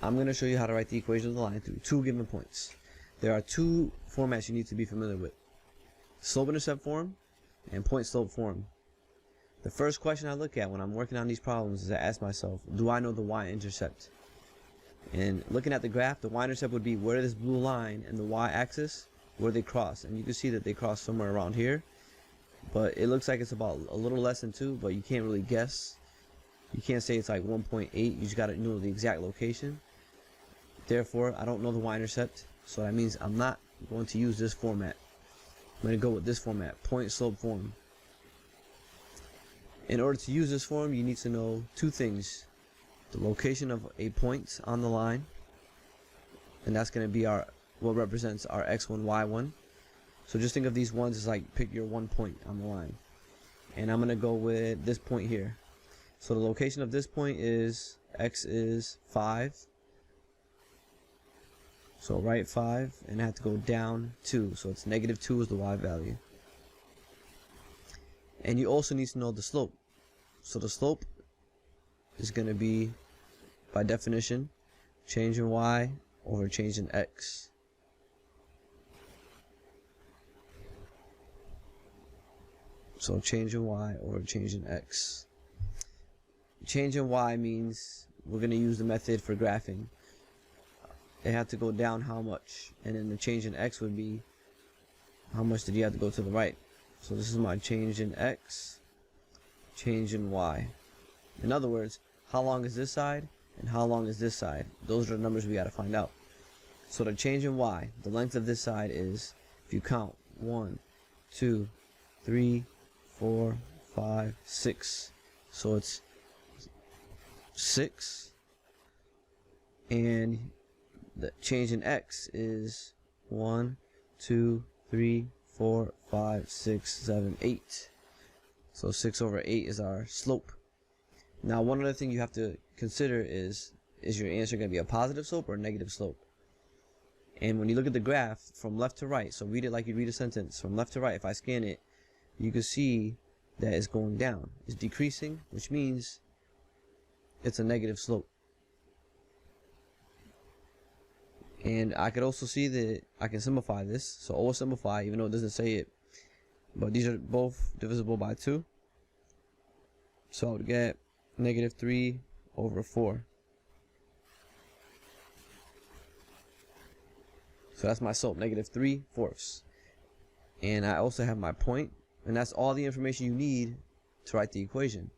I'm going to show you how to write the equation of the line through two given points. There are two formats you need to be familiar with: slope-intercept form and point-slope form. The first question I look at when I'm working on these problems is I ask myself, do I know the y-intercept? And looking at the graph, the y-intercept would be where this blue line and the y-axis, where they cross. And you can see that they cross somewhere around here, but it looks like it's about a little less than 2, but you can't really guess. You can't say it's like 1.8. You just got to know the exact location. Therefore, I don't know the y-intercept, so that means I'm not going to use this format. I'm going to go with this format, point-slope form. In order to use this form, you need to know two things: the location of a point on the line, and that's going to be what represents our x1, y1. So just think of these ones as like pick your one point on the line, and I'm going to go with this point here. So the location of this point is x is 5, so right 5, and I have to go down 2, so it's -2 is the y value. And you also need to know the slope. So the slope is going to be, by definition, change in y over change in x. So change in y over change in x. Change in y means we're going to use the method for graphing. It had to go down how much, and then the change in x would be how much did you have to go to the right. So this is my change in x, change in y. In other words, how long is this side and how long is this side? Those are the numbers we got to find out. So the change in y, the length of this side is, if you count 1, 2, 3, 4, 5, 6. So it's 6. And the change in x is 1, 2, 3, 4, 5, 6, 7, 8. So 6 over 8 is our slope. Now, one other thing you have to consider is your answer going to be a positive slope or a negative slope? And when you look at the graph from left to right, so read it like you read a sentence. From left to right, if I scan it, you can see that it's going down. It's decreasing, which means it's a negative slope. And I could also see that I can simplify this. So always simplify, even though it doesn't say it. But these are both divisible by 2. So I would get -3 over 4. So that's my slope, -3/4. And I also have my point, and that's all the information you need to write the equation.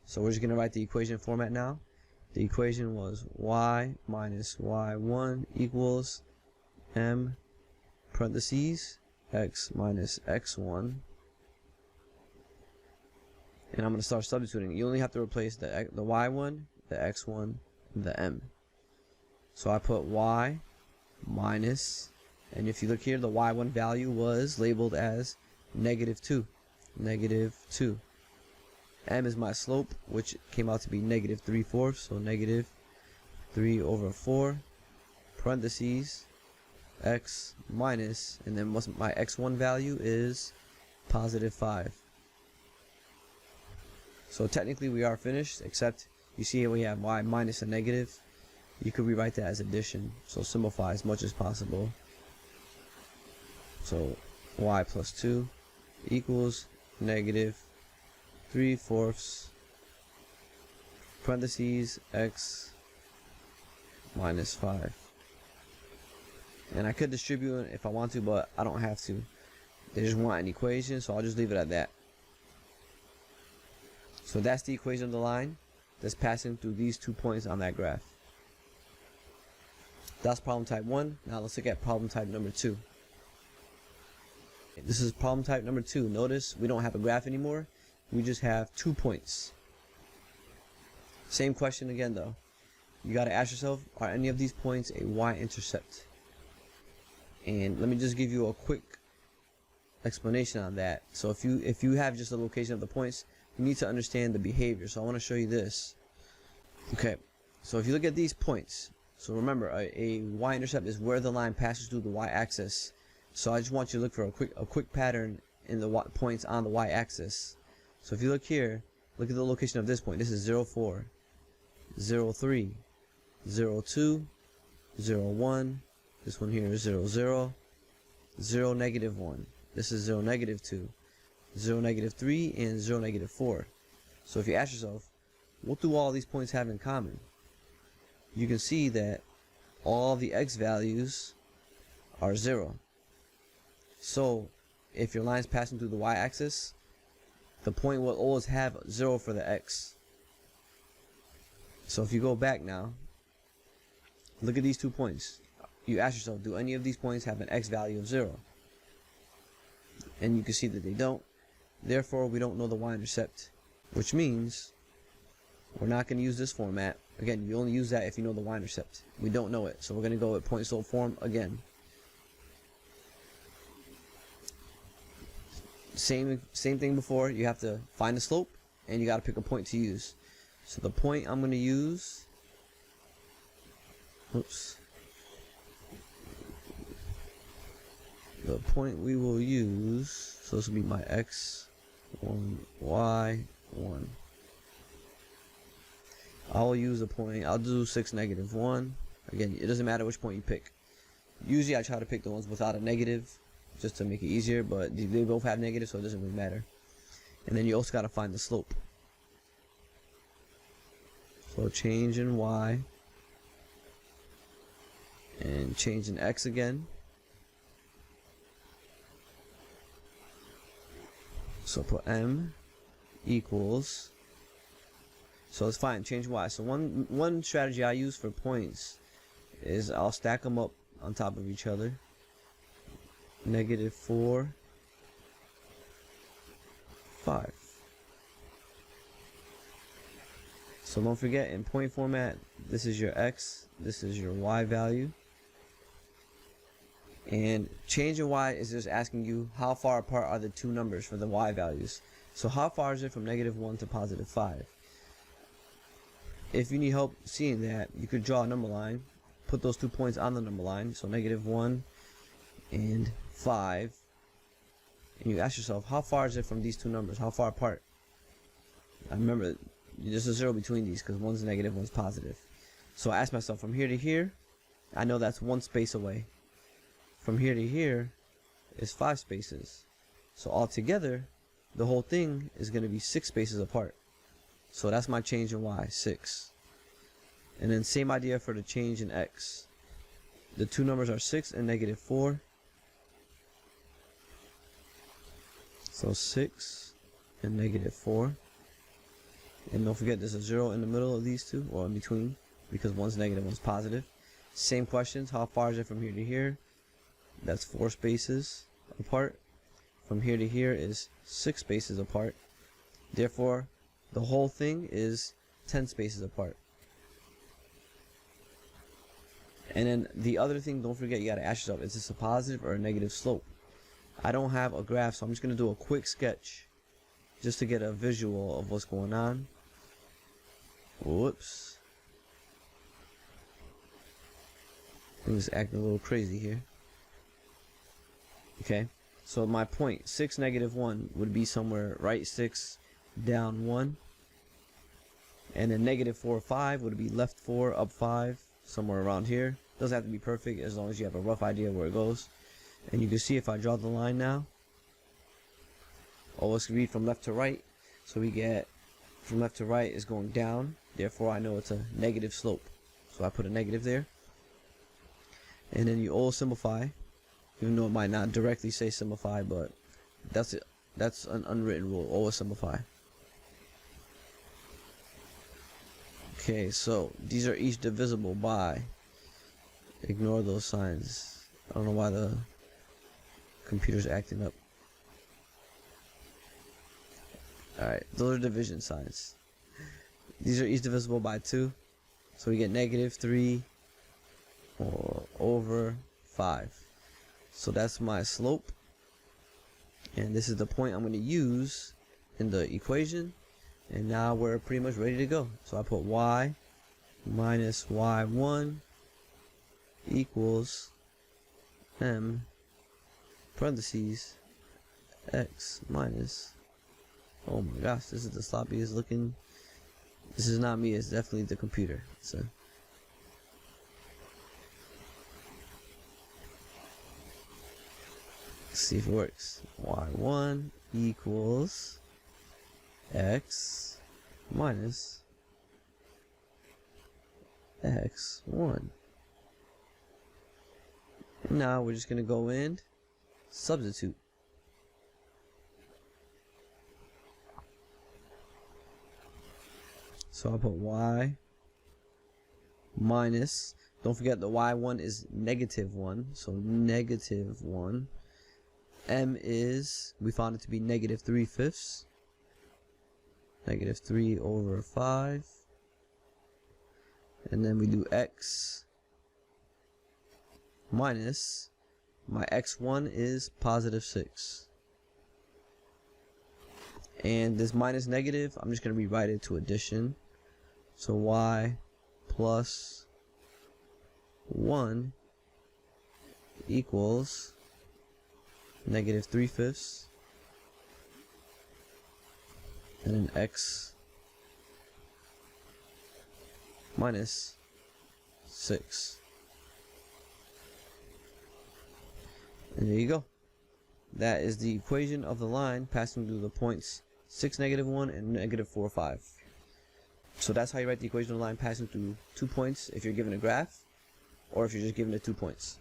So we're just going to write the equation format now. The equation was y minus y1 equals m parentheses x minus x1. And I'm going to start substituting. You only have to replace the y1, the x1, and the m. So I put y minus, and if you look here, the y1 value was labeled as -2. -2. M is my slope, which came out to be -3/4, so -3 over 4, parentheses, x minus, and then what's my x1 value is +5. So technically we are finished, except you see here we have y minus a negative. You could rewrite that as addition, so simplify as much as possible. So y plus 2 equals -3/4 parentheses x minus 5. And I could distribute it if I want to, but I don't have to. They just want an equation, so I'll just leave it at that. So that's the equation of the line that's passing through these 2 points on that graph. That's problem type 1. Now let's look at problem type number 2. This is problem type number 2. Notice we don't have a graph anymore. We just have 2 points. Same question again though. You got to ask yourself, are any of these points a y-intercept? And let me just give you a quick explanation on that. So if you have just the location of the points, you need to understand the behavior. So I want to show you this. Okay, so if you look at these points, so remember a y-intercept is where the line passes through the y-axis. So I just want you to look for a quick pattern in the points on the y-axis. So if you look here, look at the location of this point. This is 0, 4, 0, 3, 0, 2, 0, 1. This one here is 0, 0, 0, negative 1. This is 0, negative 2, 0, negative 3, and 0, negative 4. So if you ask yourself, what do all these points have in common? You can see that all the x values are 0. So if your line's passing through the y-axis, the point will always have 0 for the x. So if you go back now, look at these 2 points. You ask yourself, do any of these points have an x value of 0? And you can see that they don't. Therefore, we don't know the y-intercept, which means we're not going to use this format. Again, you only use that if you know the y-intercept. We don't know it, so we're going to go with point slope form again. Same thing before. You have to find the slope, and you got to pick a point to use. So the point I'm going to use, the point we will use, so this will be my x1, y1. I'll use a point, I'll do 6, negative 1. Again, it doesn't matter which point you pick. Usually I try to pick the ones without a negative, just to make it easier, but they both have negatives, so it doesn't really matter. And then you also got to find the slope. So change in y, and change in x again. So put m equals, so it's fine, change y. So one strategy I use for points is I'll stack them up on top of each other. Negative 4, 5. So don't forget, in point format, this is your x, this is your y value. And change in y is just asking you how far apart are the two numbers for the y values. So how far is it from negative 1 to positive 5? If you need help seeing that, you could draw a number line, put those 2 points on the number line, so negative 1 and 5, and you ask yourself, how far is it from these two numbers? How far apart? I remember there's a 0 between these because one's negative, one's positive. So I ask myself, from here to here, I know that's 1 space away. From here to here is 5 spaces. So altogether, the whole thing is going to be 6 spaces apart. So that's my change in y, 6. And then same idea for the change in x. The two numbers are 6 and negative 4. So 6 and negative 4. And don't forget there's a 0 in the middle of these two, or in between, because one's negative, one's positive. Same questions, how far is it from here to here? That's 4 spaces apart. From here to here is 6 spaces apart. Therefore, the whole thing is 10 spaces apart. And then the other thing, don't forget, you gotta ask yourself, is this a positive or a negative slope? I don't have a graph, so I'm just gonna do a quick sketch just to get a visual of what's going on. Whoops. Things acting a little crazy here. Okay, so my point, 6, negative 1 would be somewhere right 6, down 1. And then negative 4, 5 would be left 4, up 5, somewhere around here. Doesn't have to be perfect as long as you have a rough idea where it goes. And you can see if I draw the line now, always read from left to right. So we get from left to right is going down. Therefore, I know it's a negative slope. So I put a negative there. And then you always simplify, even though it might not directly say simplify, but that's it. That's an unwritten rule. Always simplify. Okay, so these are each divisible by. Ignore those signs. I don't know why the computer's acting up. Alright, those are division signs. These are each divisible by 2. So we get negative 3 or over 5. So that's my slope. And this is the point I'm going to use in the equation. And now we're pretty much ready to go. So I put y minus y1 equals m parentheses x minus, oh my gosh, this is the sloppiest looking, this is not me, it's definitely the computer. So Let's see if it works. Y1 equals x minus x1. Now we're just going to go in, substitute. So I'll put y minus, don't forget the y1 is -1, so -1. M is, we found it to be -3/5, -3/5. And then we do x minus, my x1 is +6. And this minus negative, I'm just going to rewrite it to addition. So y plus 1 equals -3/5. And then x minus 6. And there you go. That is the equation of the line passing through the points 6, -1, and -4, 5. So that's how you write the equation of the line passing through 2 points if you're given a graph, or if you're just given it 2 points.